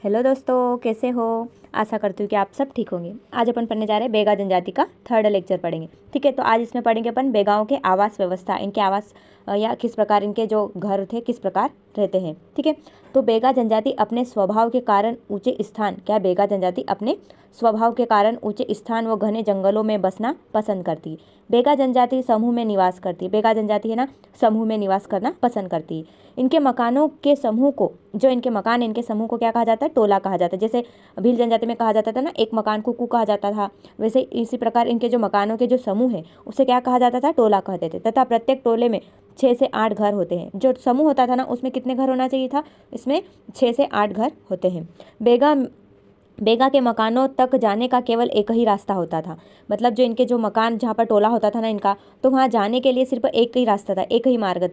Hello दोस्तों, कैसे हो। आशा करती हूँ कि आप सब ठीक होंगे। आज अपन पढ़ने जा रहे हैं बेगा जनजाति का थर्ड लेक्चर पढ़ेंगे। ठीक है, तो आज इसमें पढ़ेंगे अपन बेगाओं के आवास व्यवस्था, इनके आवास या किस प्रकार इनके जो घर थे किस प्रकार रहते हैं। ठीक है, तो बेगा जनजाति अपने स्वभाव के कारण ऊंचे स्थान बेगा जनजाति अपने स्वभाव के कारण ऊंचे स्थान व घने जंगलों में बसना पसंद करती है। बेगा जनजाति समूह में निवास करती है। बेगा जनजाति है ना, समूह में निवास करना पसंद करती है। इनके मकानों के समूह को, जो इनके मकान, इनके समूह को क्या कहा जाता है? टोला कहा जाता है। जैसे भील जनजाति में कहा जाता था ना, एक मकान को कू कहा जाता था, वैसे इसी प्रकार इनके जो मकानों के जो समूह है उसे क्या कहा जाता था? टोला कहते थे। तथा प्रत्येक टोले में 6 से 8 घर होते हैं। जो समूह होता था ना उसमें कितने घर होना चाहिए था? इसमें 6 से 8 घर होते हैं। बेगा के मकानों तक जाने का केवल एक ही रास्ता होता था। मतलब जो इनके जो मकान, जहाँ पर टोला होता था ना इनका, तो वहाँ जाने के लिए सिर्फ एक ही रास्ता था, एक ही मार्ग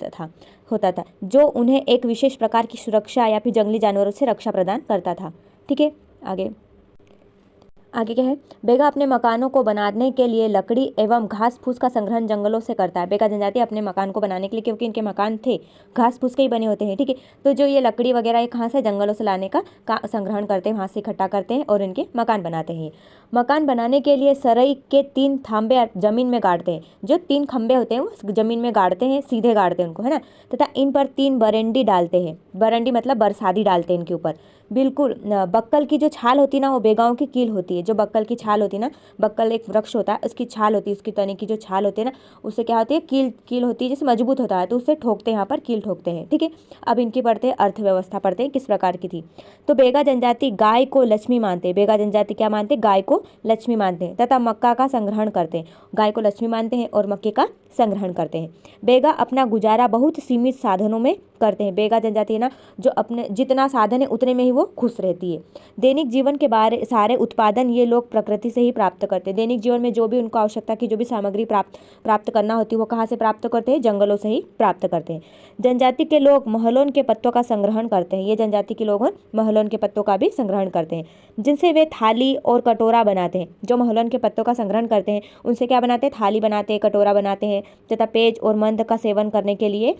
होता था, जो उन्हें एक विशेष प्रकार की सुरक्षा या फिर जंगली जानवरों से रक्षा प्रदान करता था। ठीक है, आगे क्या है? बेगा अपने मकानों को बनाने के लिए लकड़ी एवं घास फूस का संग्रहण जंगलों से करता है। बेगा जनजाति अपने मकान को बनाने के लिए, क्योंकि इनके मकान थे घास फूस के ही बने होते हैं, ठीक है, तो जो ये लकड़ी वगैरह ये कहाँ से? जंगलों से लाने का संग्रहण करते हैं, वहाँ से इकट्ठा करते हैं और इनके मकान बनाते हैं। मकान बनाने के लिए सरई के 3 थांबे जमीन में गाड़ते हैं। जो 3 खंबे होते हैं वो जमीन में गाड़ते हैं, सीधे गाड़ते हैं उनको, है ना, तथा इन पर 3 बरंडी डालते हैं। बरंडी मतलब बरसाती डालते हैं इनके ऊपर। बिल्कुल बक्कल की जो छाल होती है ना वो बेगाओं की कील होती है। जो बक्कल की छाल होती है ना, बक्कल एक वृक्ष होता है, उसकी छाल होती है, उसकी तने की जो छाल होती है ना, उससे क्या होती है? कील होती है, जैसे मजबूत होता है तो उससे ठोकते हैं, यहाँ पर कील ठोकते हैं। ठीक है, अब इनकी पढ़ते हैं अर्थव्यवस्था, पढ़ते हैं किस प्रकार की थी। तो बेगा जनजाति गाय को लक्ष्मी मानते हैं। बेगा जनजाति क्या मानते हैं? गाय को लक्ष्मी मानते हैं तथा मक्का का संग्रहण करते हैं। गाय को लक्ष्मी मानते हैं और मक्के का संग्रहण करते हैं। बेगा अपना गुजारा बहुत सीमित साधनों में करते हैं। बेगा जनजाति है ना, जो अपने जितना साधन है उतने में ही वो खुश रहती है। दैनिक जीवन के सारे उत्पादन ये लोग प्रकृति से ही प्राप्त करते हैं। दैनिक जीवन में जो भी उनको आवश्यकता की जो भी सामग्री प्राप्त करना होती है वो कहाँ से प्राप्त करते हैं? जंगलों से ही प्राप्त करते हैं। जनजाति के लोग महलोन के पत्तों का संग्रहण करते हैं। ये जनजाति के लोग महलोन के पत्तों का भी संग्रहण करते हैं, जिनसे वे थाली और कटोरा बनाते हैं। जो महलोन के पत्तों का संग्रहण करते हैं उनसे क्या बनाते हैं? थाली बनाते हैं, कटोरा बनाते हैं तथा पेज और मंद का सेवन करने के लिए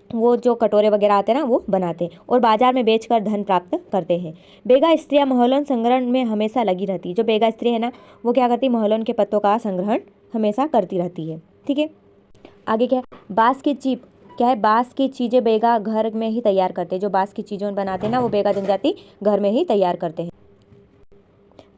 वो जो कटोरे वगैरह आते हैं ना वो बनाते हैं और बाजार में बेचकर धन प्राप्त करते हैं। बेगा स्त्रियां महलोन संग्रहण में हमेशा लगी रहती है। जो बेगा स्त्री है ना वो क्या करती है? महलोन के पत्तों का संग्रहण हमेशा करती रहती है। ठीक है, आगे क्या है? बांस की चीप बांस की चीज़ें बेगा घर में ही तैयार करते हैं। जो बांस की चीज़ें बनाते हैं ना वो बेगा जनजाति घर में ही तैयार करते हैं।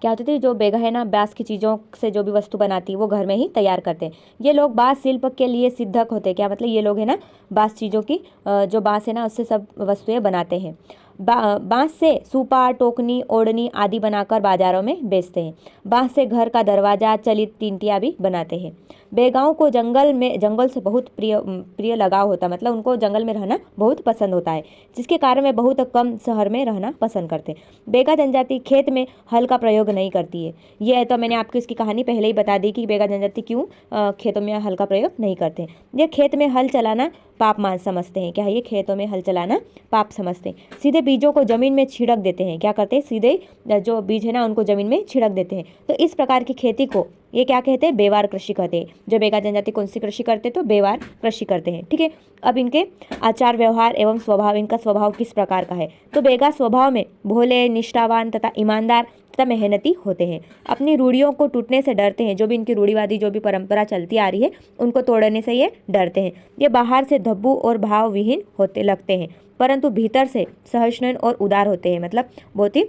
क्या होती थी? जो बेगा है ना, बांस की चीज़ों से जो भी वस्तु बनाती है वो घर में ही तैयार करते हैं। ये लोग बांस शिल्प के लिए सिद्धक होते हैं। क्या मतलब? ये लोग है ना बांस चीज़ों की, जो बांस है ना उससे सब वस्तुएं बनाते हैं। बांस से सूपा, टोकनी, ओढ़नी आदि बनाकर बाजारों में बेचते हैं। बांस से घर का दरवाजा, चलित टिंटिया भी बनाते हैं। बेगाओं को जंगल से बहुत प्रिय लगाव होता है। मतलब उनको जंगल में रहना बहुत पसंद होता है, जिसके कारण वे बहुत कम शहर में रहना पसंद करते हैं। बेगा जनजाति खेत में हल का प्रयोग नहीं करती है। ये तो मैंने आपको इसकी कहानी पहले ही बता दी कि बेगा जनजाति क्यों खेतों में हल का प्रयोग नहीं करते हैं। ये खेत में हल चलाना पाप समझते हैं। क्या है? ये खेतों में हल चलाना पाप समझते हैं। सीधे बीजों को जमीन में छिड़क देते हैं। क्या करते हैं? सीधे जो बीज है ना उनको जमीन में छिड़क देते हैं। तो इस प्रकार की खेती को ये क्या कहते हैं? बेवार कृषि कहते हैं। जो बेगा जनजाति कौन सी कृषि करते हैं? तो बेवार कृषि करते हैं। ठीक है, अब इनके आचार व्यवहार एवं स्वभाव, इनका स्वभाव किस प्रकार का है? तो बेगा स्वभाव में भोले, निष्ठावान तथा ईमानदार तथा मेहनती होते हैं। अपनी रूढ़ियों को टूटने से डरते हैं। जो भी इनकी रूढ़िवादी जो भी परंपरा चलती आ रही है उनको तोड़ने से ये डरते हैं। ये बाहर से धब्बू और भाव विहीन होते लगते हैं, परंतु भीतर से सहिष्णु और उदार होते हैं। मतलब बहुत ही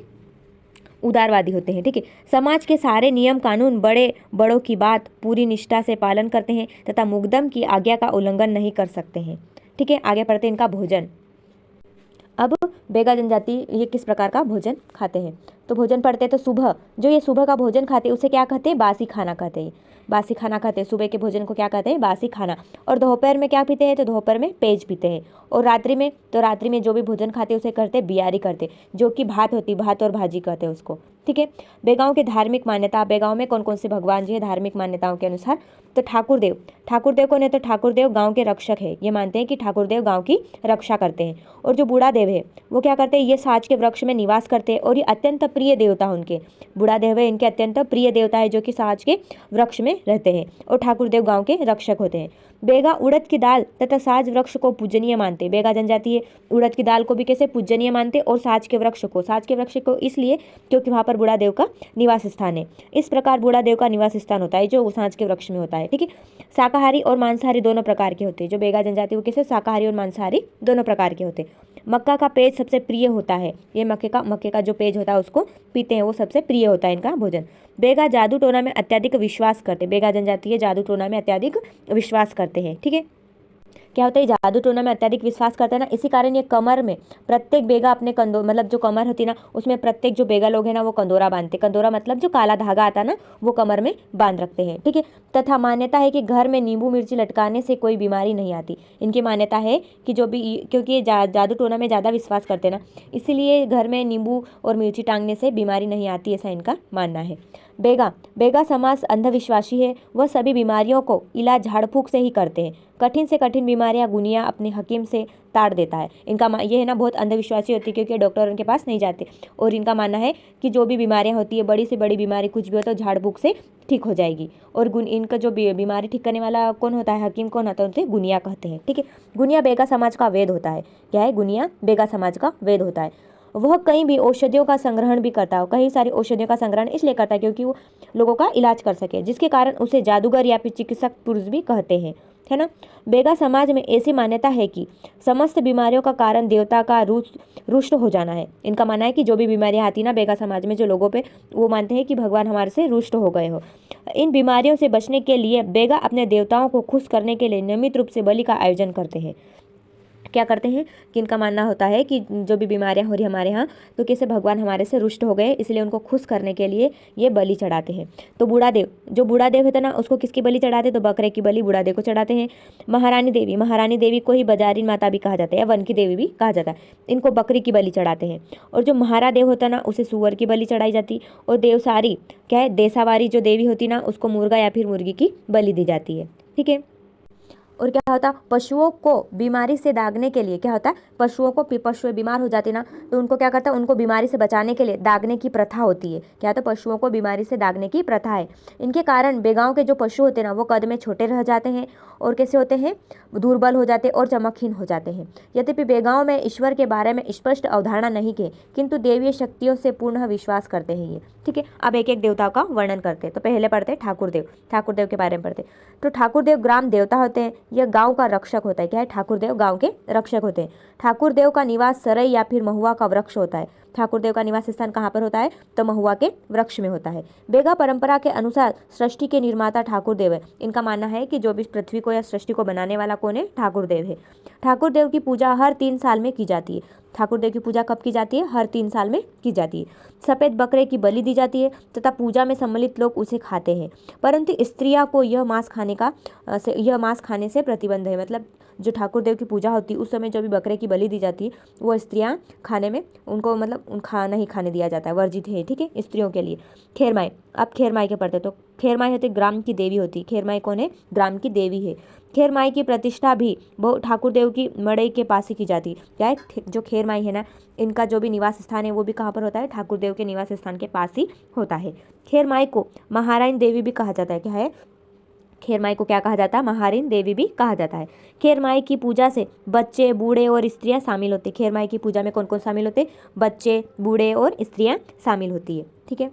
उदारवादी होते हैं। ठीक है, समाज के सारे नियम कानून, बड़ों की बात पूरी निष्ठा से पालन करते हैं तथा मुकदम की आज्ञा का उल्लंघन नहीं कर सकते हैं। ठीक है, आगे पढ़ते हैं इनका भोजन। अब बेगा जनजाति ये किस प्रकार का भोजन खाते हैं? तो भोजन पढ़ते हैं तो सुबह, जो ये सुबह का भोजन खाते हैं उसे क्या कहते हैं? बासी खाना कहते हैं। बासी खाना खाते हैं, सुबह के भोजन को क्या कहते हैं? बासी खाना। और दोपहर में क्या पीते हैं? तो दोपहर में पेज पीते हैं। और रात्रि में जो भी भोजन खाते हैं उसे करते हैं बियारी करते, जो कि भात होती, भात और भाजी कहते हैं उसको। ठीक है, बेगाओं के धार्मिक मान्यता। बेगाओं में कौन कौन से भगवान जी है धार्मिक मान्यताओं के अनुसार? तो ठाकुरदेव कौन है? तो ठाकुरदेव गांव के रक्षक है। ये मानते हैं कि ठाकुरदेव गांव की रक्षा करते हैं। और जो बूढ़ादेव है वो क्या करते हैं? ये साज के वृक्ष में निवास करते हैं और ये अत्यंत प्रिय देवता उनके, बूढ़ादेव है इनके अत्यंत प्रिय देवता है जो कि साज के वृक्ष में रहते हैं और ठाकुरदेव गांव के रक्षक होते हैं। बेगा उड़द की दाल तथा साज वृक्ष को पूजनीय मानते। बेगा जनजाति है उड़द की दाल को भी कैसे पूजनीय मानते और साज के वृक्ष को इसलिए क्योंकि वहाँ पर बूढ़ादेव का निवास स्थान है। इस प्रकार बूढ़ादेव का निवास स्थान होता है जो साज के वृक्ष में होता है। ठीक है, शाकाहारी और मांसाहारी दोनों प्रकार के होते हैं। जो बेगा जनजाति वो कैसे शाकाहारी और मांसाहारी दोनों प्रकार के होते हैं। मक्का का पेज सबसे प्रिय होता है। ये मक्के का जो पेज होता है उसको पीते हैं, वो सबसे प्रिय होता है इनका भोजन। बेगा जादू टोना में अत्यधिक विश्वास करते। बेगा जनजाति है जादू टोना में अत्यधिक विश्वास करते हैं। ठीक है, क्या होता है? जादू टोना में अत्यधिक विश्वास करते हैं ना, इसी कारण ये कमर में प्रत्येक बेगा अपने मतलब जो कमर होती है ना उसमें प्रत्येक जो बेगा लोग हैं ना वो कंदोरा बांधते। कंदोरा मतलब जो काला धागा आता है ना वो कमर में बांध रखते हैं। ठीक है, तथा मान्यता है कि घर में नींबू मिर्ची लटकाने से कोई बीमारी नहीं आती। इनकी मान्यता है कि जो भी, क्योंकि ये जादू टोना में ज़्यादा विश्वास करते हैं ना, इसीलिए घर में नींबू और मिर्ची टांगने से बीमारी नहीं आती, ऐसा इनका मानना है। बेगा समाज अंधविश्वासी है। वह सभी बीमारियों को इलाज झाड़ फूक से ही करते हैं। कठिन से कठिन बीमारियां गुनिया अपने हकीम से ताड़ देता है। इनका ये है ना बहुत अंधविश्वासी होती है क्योंकि डॉक्टर उनके पास नहीं जाते और इनका मानना है कि जो भी बीमारियां होती है, बड़ी से बड़ी बीमारी कुछ भी हो तो झाड़ फूक से ठीक हो जाएगी। और इनका जो बीमारी ठीक करने वाला कौन होता है, हकीम कौन होता है, उनसे गुनिया कहते हैं। ठीक है, गुनिया बेगा समाज का वेद होता है। क्या है? गुनिया बेगा समाज का वेद होता है। वह कहीं भी औषधियों का संग्रहण भी करता है। कई सारी औषधियों का संग्रहण इसलिए करता है क्योंकि वो लोगों का इलाज कर सके, जिसके कारण उसे जादूगर या फिर चिकित्सक पुरुष भी कहते हैं, है ना। बेगा समाज में ऐसी मान्यता है कि समस्त बीमारियों का कारण देवता का रुष्ट हो जाना है। इनका मानना है कि जो भी बीमारियां आती ना बेगा समाज में जो लोगों पे, वो मानते हैं कि भगवान हमारे से रुष्ट हो गए हो। इन बीमारियों से बचने के लिए बेगा अपने देवताओं को खुश करने के लिए नियमित रूप से बलि का आयोजन करते हैं। क्या करते हैं कि इनका मानना होता है कि जो भी बीमारियां हो रही हमारे यहाँ तो कैसे भगवान हमारे से रुष्ट हो गए, इसलिए उनको खुश करने के लिए ये बलि चढ़ाते हैं। तो बूढ़ादेव होता ना उसको किसकी बलि चढ़ाते? तो बकरे की बलि बूढ़ादेव को चढ़ाते हैं। महारानी देवी को ही बजारिन माता भी कहा जाता है या वन की देवी भी कहा जाता है। इनको बकरी की बलि चढ़ाते हैं। और जो महारादेव होता ना उसे सुअर की बलि चढ़ाई जाती। और देवसारी क्या है? देसावारी जो देवी होती ना उसको मुर्गा या फिर मुर्गी की बलि दी जाती है। ठीक है, और क्या होता? पशुओं को बीमारी से दागने के लिए क्या होता है? पशु बीमार हो जाते ना तो उनको क्या करता है? उनको बीमारी से बचाने के लिए दागने की प्रथा होती है। क्या होता है? पशुओं को बीमारी से दागने की प्रथा है। इनके कारण बेगांव के जो पशु होते हैं ना वो कद में छोटे रह जाते हैं और कैसे होते हैं? दुर्बल हो जाते और चमकहीन हो जाते हैं। यद्यपि बेगांव में ईश्वर के बारे में स्पष्ट अवधारणा नहीं के किंतु देवीय शक्तियों से पूर्ण विश्वास करते हैं ये। ठीक है, अब एक एक देवताओं का वर्णन करते हैं। तो पहले पढ़ते हैं ठाकुरदेव के बारे में पढ़ते। तो ठाकुरदेव ग्राम देवता होते हैं। यह गांव का रक्षक होता है। क्या है? ठाकुरदेव गांव के रक्षक होते हैं। ठाकुरदेव का निवास सरई या फिर महुआ का वृक्ष होता है। ठाकुरदेव का निवास स्थान कहाँ पर होता है? तो महुआ के वृक्ष में होता है। बेगा परंपरा के अनुसार सृष्टि के निर्माता ठाकुरदेव है। इनका मानना है कि जो भी पृथ्वी को या सृष्टि को बनाने वाला कौन है? ठाकुरदेव है। ठाकुरदेव की पूजा हर 3 साल में की जाती है। ठाकुरदेव की पूजा कब की जाती है? हर 3 साल में की जाती है। सफेद बकरे की बलि दी जाती है तथा पूजा में सम्मिलित लोग उसे खाते हैं, परंतु स्त्रियां को यह मांस खाने से प्रतिबंध है। मतलब जो ठाकुरदेव की पूजा होती है उस समय जो भी बकरे की बलि दी जाती है वो स्त्रियां खाने में उनको मतलब नहीं खाने दिया जाता है, वर्जित है। ठीक है, स्त्रियों के लिए। खेरमाई, अब खेरमाई के पढ़ते। तो खेरमाई होती ग्राम की देवी होती। खेरमाई कौन है? ग्राम की देवी है। खेरमाई की प्रतिष्ठा भी ठाकुरदेव की मड़ई के पास ही की जाती है। क्या है? जो खेरमाई है ना इनका जो भी निवास स्थान है वो भी कहाँ पर होता है? ठाकुरदेव के निवास स्थान के पास ही होता है। खेरमाई को महारानी देवी भी कहा जाता है। क्या है? खेरमाई को क्या कहा जाता है? महारानी देवी भी कहा जाता है। खेरमाई की पूजा से बच्चे, बूढ़े और स्त्रियां शामिल होते हैं। खेरमाई की पूजा में कौन कौन शामिल होते? बच्चे, बूढ़े और स्त्रियां शामिल होती है। ठीक है,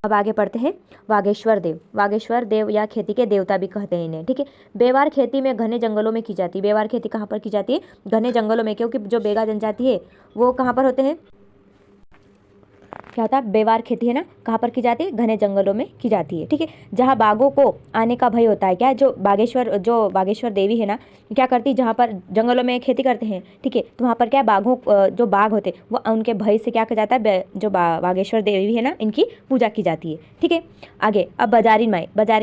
अब आगे पढ़ते हैं। वागेश्वर देव या खेती के देवता भी कहते हैं इन्हें। ठीक है, बेवार खेती में घने जंगलों में की जाती है। बेवार खेती कहाँ पर की जाती है? घने जंगलों में, क्योंकि जो बेगा जनजाति है वो कहाँ पर होते हैं? क्या होता है? बेवार खेती है ना कहाँ पर की जाती है? घने जंगलों में की जाती है। ठीक है, जहाँ बाघों को आने का भय होता है। क्या? जो बागेश्वर देवी है ना क्या करती है? जहाँ पर जंगलों में खेती करते हैं, ठीक है, तो वहाँ पर क्या जो बाघ होते हैं वो उनके भय से क्या किया जाता है? जो बागेश्वर देवी है ना इनकी पूजा की जाती है। ठीक है, आगे अब बजारिन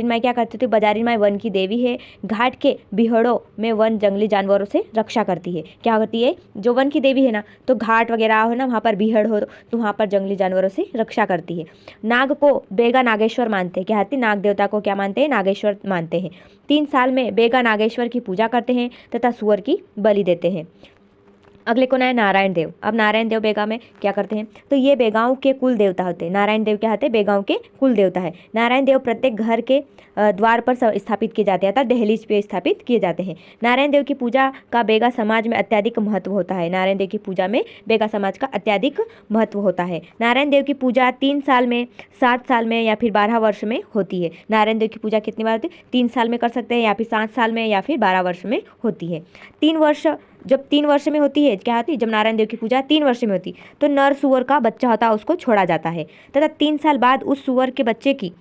माई क्या करती थी? बजारिन माई वन की देवी है। घाट के बिहड़ों में वन जंगली जानवरों से रक्षा करती है। क्या करती है? जो वन की देवी है ना तो घाट वगैरह हो ना वहाँ पर बिहड़ हो तो वहाँ पर जंगली जानवरों जानवरों से रक्षा करती है। नाग को बेगा नागेश्वर मानते हैं। क्या है? नाग देवता को क्या मानते हैं? नागेश्वर मानते हैं। 3 साल में बेगा नागेश्वर की पूजा करते हैं तथा सुअर की बलि देते हैं। अगले कौन है? नारायण देव। अब नारायण देव बेगा में क्या करते हैं? तो ये बेगाओं के कुल देवता होते हैं। नारायण देव क्या होते हैं? बेगाओं के कुल देवता है। नारायण देव प्रत्येक घर के द्वार पर स्थापित किए जाते हैं अर्थात दहलीज पे स्थापित किए जाते हैं। नारायण देव की पूजा का बेगा समाज में अत्यधिक महत्व होता है। नारायण देव की पूजा में बेगा समाज का अत्यधिक महत्व होता है। नारायण देव की पूजा 3 साल में, 7 साल में या फिर 12 वर्ष में होती है। नारायण देव की पूजा कितनी बार होती है? 3 साल में कर सकते हैं या फिर 7 साल में या फिर 12 वर्ष में होती है। 3 वर्ष, जब 3 वर्ष में होती है, क्या होती है? जब नारायण देव की पूजा 3 वर्ष में होती तो नर सुअर का बच्चा होता है उसको छोड़ा जाता है तथा 3 साल बाद उस सुअर के बच्चे की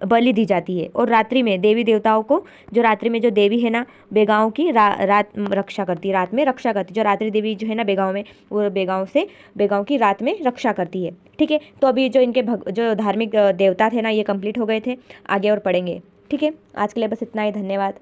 बलि दी जाती है। और रात्रि में देवी देवताओं को, जो रात्रि में जो देवी है ना बेगाओं की रात रक्षा करती है, रात में रक्षा करती है। जो रात्रि देवी जो है ना बेगाओं में, वो बेगाओं की रात में रक्षा करती है। ठीक है, तो अभी जो इनके जो धार्मिक देवता थे ना ये कंप्लीट हो गए थे, आगे और पढ़ेंगे। ठीक है, आज के लिए बस इतना ही। धन्यवाद।